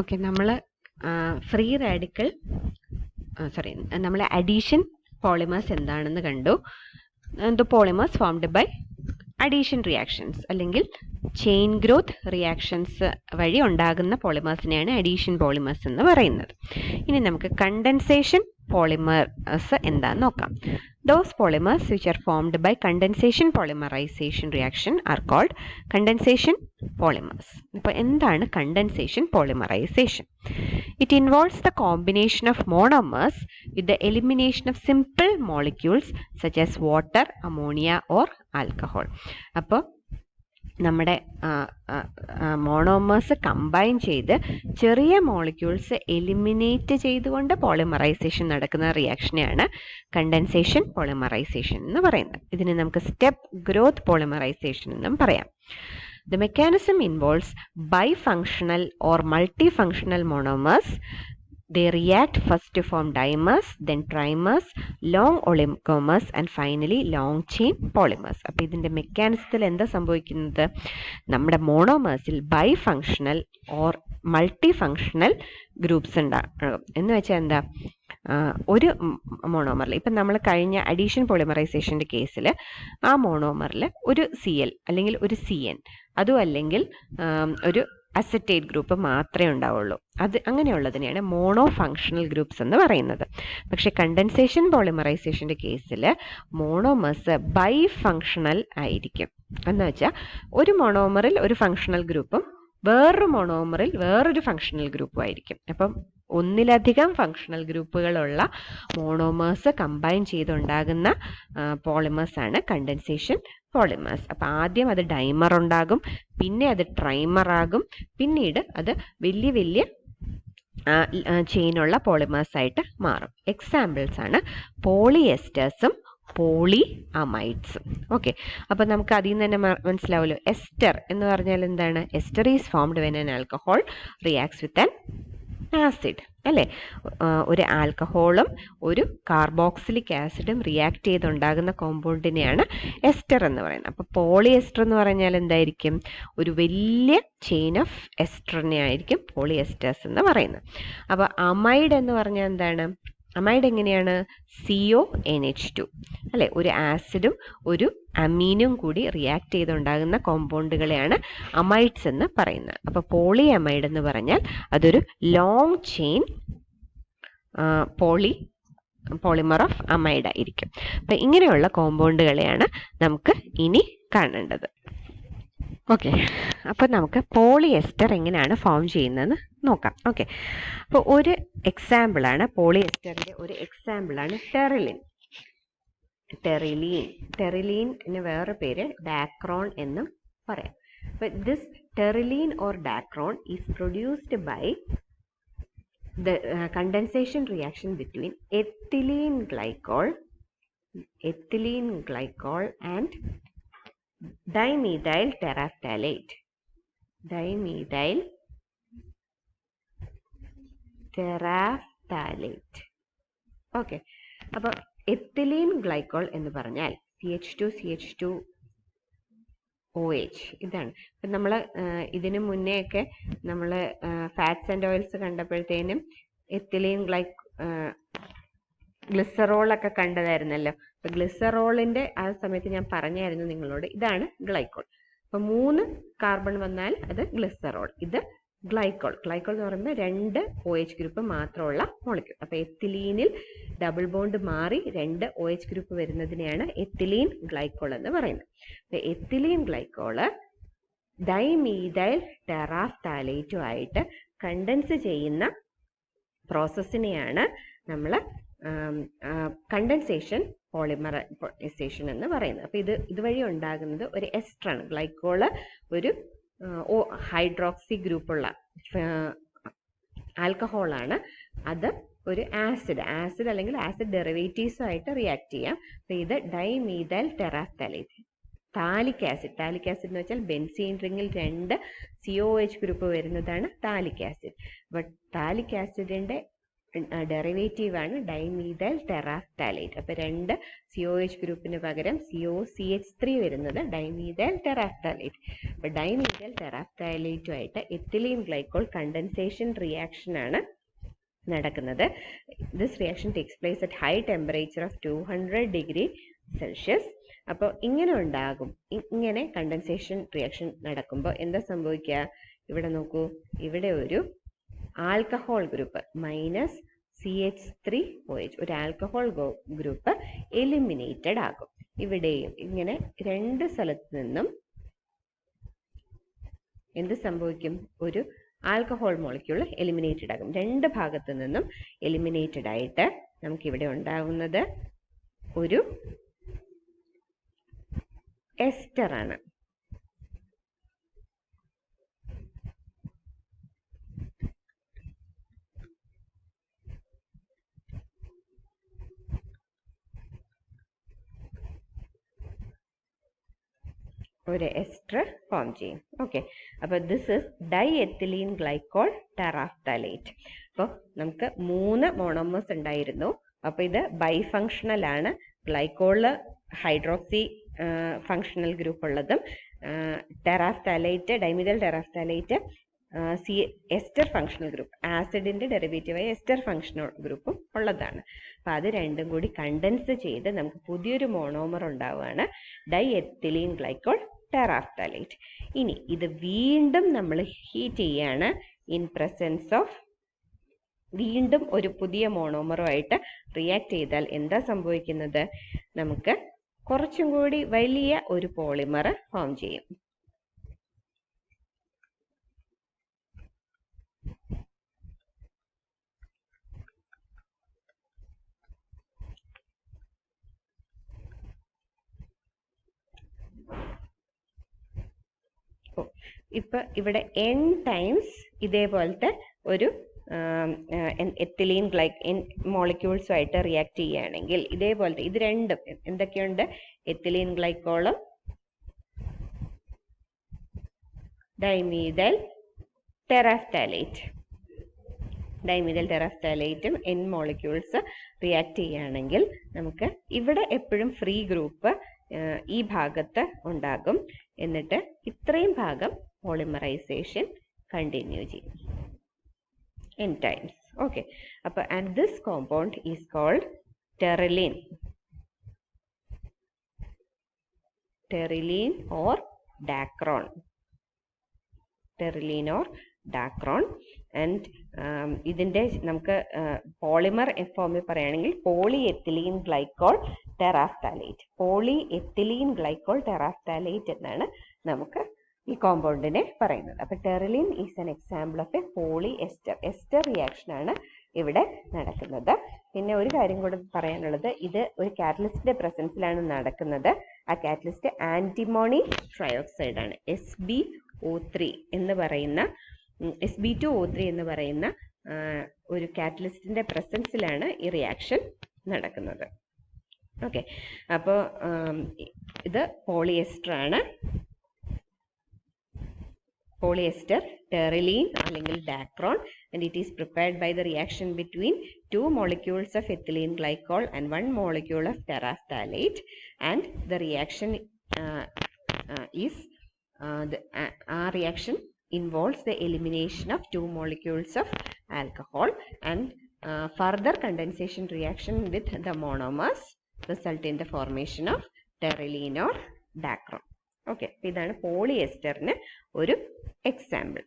Okay, നമ്മൾ free radical നമ്മൾ addition polymers എന്താണെന്ന് കണ്ടു. The polymers formed by addition reactions അല്ലെങ്കിൽ ചെയിൻ ഗ്രോത്ത് റിയാക്ഷൻസ് വഴി ഉണ്ടാകുന്ന പോളിമേഴ്സിനെയാണ് അഡീഷൻ പോളിമേഴ്സ് എന്ന് പറയുന്നത്. ഇനി നമുക്ക് കണ്ടൻസേഷൻ പോളിമേഴ്സ് എന്താന്ന് നോക്കാം. Those polymers which are formed by condensation polymerization reaction are called condensation polymers. ഇപ്പോൾ എന്താണ് condensation polymerization? It involves the combination of monomers with the elimination of simple molecules such as water, ammonia or alcohol. അപ്പോൾ നമ്മുടെ monomers combine ചെയ്ത് ചെറിയ molecules eliminate ചെയ്തുകൊണ്ട് polymerisation നടക്കുന്ന റിയാക്ഷനെയാണ് condensation polymerisation എന്ന് പറയുന്നത്. ഇതിനെ നമുക്ക് സ്റ്റെപ്പ് ഗ്രോത്ത് പോളിമറൈസേഷൻ എന്നും പറയാം. The mechanism involves bifunctional or multifunctional monomers. They react first to form dimers, then trimers, long oligomers and finally long chain polymers. അപ്പോൾ ഇതിൻ്റെ മെക്കാനിസത്തിൽ എന്താ സംഭവിക്കുന്നത്? നമ്മുടെ മോണോമേഴ്സിൽ ബൈഫങ്ഷണൽ ഓർ മൾട്ടി ഫങ്ഷണൽ ഗ്രൂപ്പ്സ് ഉണ്ടാകും. എന്ന് വെച്ചാൽ എന്താ, ഒരു മോണോമറിൽ ഇപ്പം നമ്മൾ കഴിഞ്ഞ അഡീഷൻ പോളിമറൈസേഷൻ്റെ കേസിൽ ആ മോണോമറിൽ ഒരു CL അല്ലെങ്കിൽ ഒരു CN അതും അല്ലെങ്കിൽ ഒരു അസറ്റേറ്റ് ഗ്രൂപ്പ് മാത്രമേ ഉണ്ടാവുള്ളൂ. അത് അങ്ങനെയുള്ളതിനെയാണ് മോണോ ഫങ്ഷണൽ ഗ്രൂപ്പ്സ് എന്ന് പറയുന്നത്. പക്ഷേ കണ്ടൻസേഷൻ പോളിമറൈസേഷൻ്റെ കേസിൽ മോണോമേഴ്സ് ബൈ ഫങ്ഷണൽ ആയിരിക്കും. എന്ന് വെച്ചാൽ ഒരു മോണോമറിൽ ഒരു ഫങ്ഷണൽ ഗ്രൂപ്പും വേറൊരു മോണോമറിൽ വേറൊരു ഫങ്ഷണൽ ഗ്രൂപ്പും ആയിരിക്കും. അപ്പം ഒന്നിലധികം ഫങ്ഷണൽ ഗ്രൂപ്പുകളുള്ള മോണോമേഴ്സ് കമ്പൈൻ ചെയ്തുണ്ടാകുന്ന പോളിമേഴ്സ് ആണ് കണ്ടൻസേഷൻ പോളിമേഴ്സ്. അപ്പം ആദ്യം അത് ഡൈമർ ഉണ്ടാകും, പിന്നെ അത് ട്രൈമർ ആകും, പിന്നീട് അത് വലിയ വലിയ ചെയിനുള്ള പോളിമേഴ്സ് ആയിട്ട് മാറും. എക്സാമ്പിൾസ് ആണ് പോളിയെസ്റ്റേഴ്സും പോളി അമൈഡ്സും. ഓക്കെ, അപ്പം നമുക്ക് അതിൽ നിന്ന് തന്നെ മനസ്സിലാവുമല്ലോ. എസ്റ്റർ എന്ന് പറഞ്ഞാൽ എന്താണ്? Ester is formed when an alcohol reacts with an acid അല്ലേ. ഒരു ആൽക്കഹോളും ഒരു കാർബോക്സിലിക് ആസിഡും റിയാക്ട് ചെയ്തുണ്ടാകുന്ന കോമ്പൗണ്ടിനെയാണ് എസ്റ്റർ എന്ന് പറയുന്നത്. അപ്പോൾ പോളിയെസ്റ്റർ എന്ന് പറഞ്ഞാൽ എന്തായിരിക്കും? ഒരു വലിയ ചെയിൻ ഓഫ് എസ്റ്ററിനെ ആയിരിക്കും പോളിയെസ്റ്റേഴ്സ് എന്ന് പറയുന്നത്. അപ്പോൾ അമൈഡ് എന്ന് പറഞ്ഞാൽ എന്താണ്? അമൈഡ് എങ്ങനെയാണ്? CONH2 അല്ലേ, ഒരു ആസിഡും ഒരു അമീനും കൂടി റിയാക്ട് ചെയ്തുണ്ടാകുന്ന കോമ്പൗണ്ടുകളെയാണ് അമൈഡ്സ് എന്ന് പറയുന്നത്. അപ്പോൾ പോളി അമൈഡ് എന്ന് പറഞ്ഞാൽ അതൊരു long chain polymer of amide ആയിരിക്കും. അപ്പം ഇങ്ങനെയുള്ള കോമ്പൗണ്ടുകളെയാണ് നമുക്ക് ഇനി കാണേണ്ടത്. ഓക്കെ, അപ്പോൾ നമുക്ക് പോളിയെസ്റ്റർ എങ്ങനെയാണ് ഫോം ചെയ്യുന്നതെന്ന് നോക്കാം. ഓക്കെ, അപ്പോൾ ഒരു എക്സാമ്പിളാണ് പോളിയെസ്റ്ററിൻ്റെ ഒരു എക്സാമ്പിളാണ് ടെറിലിൻ. ടെറിലീന് വേറെ പേര് ഡാക്രോൺ എന്നും പറയാം. അപ്പോൾ this Terylene or Dacron is produced by the condensation reaction between ethylene glycol and dimethyl terephthalate. Okay, അപ്പോൾ എത്തിലീൻ ഗ്ലൈക്കോൾ എന്ന് പറഞ്ഞാൽ CH2OH ഇതാണ്. ഇപ്പം നമ്മൾ ഇതിനു മുന്നേ ഒക്കെ നമ്മൾ ഫാറ്റ്സ് ആൻഡ് ഓയിൽസ് കണ്ടപ്പോഴത്തേനും എത്തിലീൻ ഗ്ലിസറോളൊക്കെ കണ്ടതായിരുന്നല്ലോ. അപ്പം ഗ്ലിസറോളിൻ്റെ ആ സമയത്ത് ഞാൻ പറഞ്ഞായിരുന്നു നിങ്ങളോട്, ഇതാണ് ഗ്ലൈക്കോൾ. അപ്പം 3 കാർബൺ വന്നാൽ അത് ഗ്ലിസറോൾ, ഇത് ഗ്ലൈക്കോൾ. ഗ്ലൈക്കോൾ എന്ന് പറയുമ്പോൾ 2 OH ഗ്രൂപ്പ് മാത്രമുള്ള മോളിക്യൂൾ. അപ്പോൾ എത്തിലീനിൽ ഡബിൾ ബോണ്ട് മാറി 2 OH ഗ്രൂപ്പ് വരുന്നതിനെയാണ് എത്തിലീൻ ഗ്ലൈക്കോൾ എന്ന് പറയുന്നത്. അപ്പോൾ എത്തിലീൻ ഗ്ലൈക്കോള് ഡൈമീഥൈൽ ടെറാഫ്താലേറ്റും ആയിട്ട് കണ്ടൻസ് ചെയ്യുന്ന പ്രോസസ്സിനെയാണ് നമ്മൾ കണ്ടൻസേഷൻ പോളിമറൈസേഷൻ എന്ന് പറയുന്നത്. അപ്പോൾ ഇതുവഴി ഉണ്ടാകുന്നത് ഒരു എസ്റ്ററാണ്. ഗ്ലൈക്കോള് ഒരു ഹൈഡ്രോക്സി ഗ്രൂപ്പുള്ള ആൽക്കഹോളാണ്. അത് ഒരു ആസിഡ് അല്ലെങ്കിൽ ആസിഡ് ഡെറിവേറ്റീവ്സ് ആയിട്ട് റിയാക്ട് ചെയ്യാം. അപ്പോൾ ഇത് ഡൈമീഥൈൽ ടെറാഫ്താലേറ്റ്. താലിക് ആസിഡ് എന്ന് വെച്ചാൽ ബെൻസീൻ റിങ്ങിൽ 2 COH ഗ്രൂപ്പ് വരുന്നതാണ് താലിക് ആസിഡ്. ബട്ട് താലിക് ആസിഡിൻ്റെ ഡെറിവേറ്റീവ് ആണ് ഡൈമീഥൈൽ ടെറാഫ്താലേറ്റ്. അപ്പോൾ 2 COH ഗ്രൂപ്പിന് പകരം COCH3 വരുന്നത് ഡൈമീഥൈൽ ടെറാഫ്താലേറ്റ്. അപ്പോൾ ഡൈമീഥൈൽ ടെറാഫ്താലേറ്റുമായിട്ട് എത്തിലീൻ ഗ്ലൈക്കോൾ കണ്ടൻസേഷൻ റിയാക്ഷൻ ആണ് നടക്കുന്നത്. This reaction takes place at high temperature of 200 degree Celsius. അപ്പോൾ ഇങ്ങനെ ഉണ്ടാകും. ഇങ്ങനെ കണ്ടൻസേഷൻ റിയാക്ഷൻ നടക്കുമ്പോൾ എന്താ സംഭവിക്കുക? ഇവിടെ നോക്കൂ, ഇവിടെ ഒരു ആൽക്കഹോൾ ഗ്രൂപ്പ് -CH3OH ഒരു ആൽക്കഹോൾ ഗ്രൂപ്പ് എലിമിനേറ്റഡ് ആകും. ഇവിടെയും ഇങ്ങനെ 2 സ്ഥലത്ത് നിന്നും എന്ത് സംഭവിക്കും? ഒരു ആൽക്കഹോൾ മോളിക്യൂൾ എലിമിനേറ്റഡ് ആകും. 2 ഭാഗത്തു നിന്നും എലിമിനേറ്റഡ് ആയിട്ട് നമുക്കിവിടെ ഉണ്ടാകുന്നത് ഒരു എസ്റ്റർ ആണ്. ഒരു എസ്റ്റർ ഫോം ചെയ്യും. ഓക്കെ, അപ്പോൾ ദിസ് ഇസ് ഡൈഎത്തിലീൻ ഗ്ലൈക്കോൾ ടെറാഫ്താലേറ്റ്. അപ്പോൾ നമുക്ക് 3 മോണോമേഴ്സ് ഉണ്ടായിരുന്നു. അപ്പോൾ ഇത് ബൈഫങ്ഷണൽ ആണ്. ഗ്ലൈക്കോളിൽ ഹൈഡ്രോക്സി ഫങ്ഷണൽ ഗ്രൂപ്പ് ഉള്ളതും terephthalate dimethyl terephthalate ester functional group, ആസിഡിന്റെ ഡെറിവേറ്റീവായ എസ്റ്റർ ഫങ്ഷണൽ ഗ്രൂപ്പും ഉള്ളതാണ്. അപ്പോൾ അത് രണ്ടും കൂടി കണ്ടൻസ് ചെയ്ത് നമുക്ക് പുതിയൊരു മോണോമർ ഉണ്ടാവുകയാണ്, ഡൈഎത്തിലീൻ ഗ്ലൈക്കോൾ ടെറാഫ്താലേറ്റ്. ഇനി ഇത് വീണ്ടും നമ്മൾ ഹീറ്റ് ചെയ്യാണ് ഇൻ പ്രസൻസ് ഓഫ് വീണ്ടും ഒരു പുതിയ മോണോമറുമായിട്ട് റിയാക്ട് ചെയ്താൽ എന്താ സംഭവിക്കുന്നത്? നമുക്ക് കുറച്ചും കൂടി വലിയ ഒരു പോളിമർ ഫോം ചെയ്യും. ഇപ്പൊ ഇവിടെ n ടൈംസ് ഇതേപോലത്തെ ഒരു എത്തിലീൻ മോളിക്യൂൾസുമായിട്ട് റിയാക്ട് ചെയ്യുകയാണെങ്കിൽ ഇതേപോലത്തെ ഇത് രണ്ടും എന്തൊക്കെയുണ്ട്? എത്തിലീൻ ഗ്ലൈക്കോളും ഡൈമീഥൈൽ ടെറാഫ്താലേറ്റും n മോളിക്യൂൾസ് റിയാക്ട് ചെയ്യുകയാണെങ്കിൽ നമുക്ക് ഇവിടെ എപ്പോഴും ഫ്രീ ഗ്രൂപ്പ് ഈ ഭാഗത്ത് ഉണ്ടാകും. എന്നിട്ട് ഇത്രയും ഭാഗം പോളിമറൈസേഷൻ കണ്ടിന്യൂ ചെയ്യും n times. Okay, and this compound is called pterylene or dacron. And ഇതിന്റെ നമുക്ക് പോളിമർ ഫോമിൽ പറയുകയാണെങ്കിൽ പോളിഎത്തിലീൻ ഗ്ലൈക്കോൾ ടെറാഫ്താലേറ്റ് എന്നാണ് നമുക്ക് ഈ കോമ്പൗണ്ടിനെ പറയുന്നത്. അപ്പൊ Terylene is an example of a polyester reaction ആണ് ഇവിടെ നടക്കുന്നത്. പിന്നെ ഒരു കാര്യം കൂടെ പറയാനുള്ളത്, ഇത് ഒരു കാറ്റലിസ്റ്റിന്റെ പ്രസൻസിലാണ് നടക്കുന്നത്. ആ കാറ്റലിസ്റ്റ് ആന്റിമോണി ട്രയോക്സൈഡ് ആണ്. SbO3 എന്ന് പറയുന്ന Sb2O3 എന്ന് പറയുന്ന ഒരു കാറ്റലിസ്റ്റിന്റെ പ്രസൻസിലാണ് ഈ റിയാക്ഷൻ നടക്കുന്നത്. ഓക്കെ, അപ്പോൾ ഇത് പോളിയെസ്റ്റർ ആണ്. Polyester, pterylene അല്ലെങ്കിൽ dacron, and it is prepared by the reaction between 2 molecules of ethylene glycol and 1 molecule of terephthalate, and the reaction reaction involves the elimination of 2 molecules of alcohol, and further condensation reaction with the monomers result in the formation of pterylene or dacron. Okay, ഇതാണ് പോളിയെസ്റ്ററിന് ഒരു example.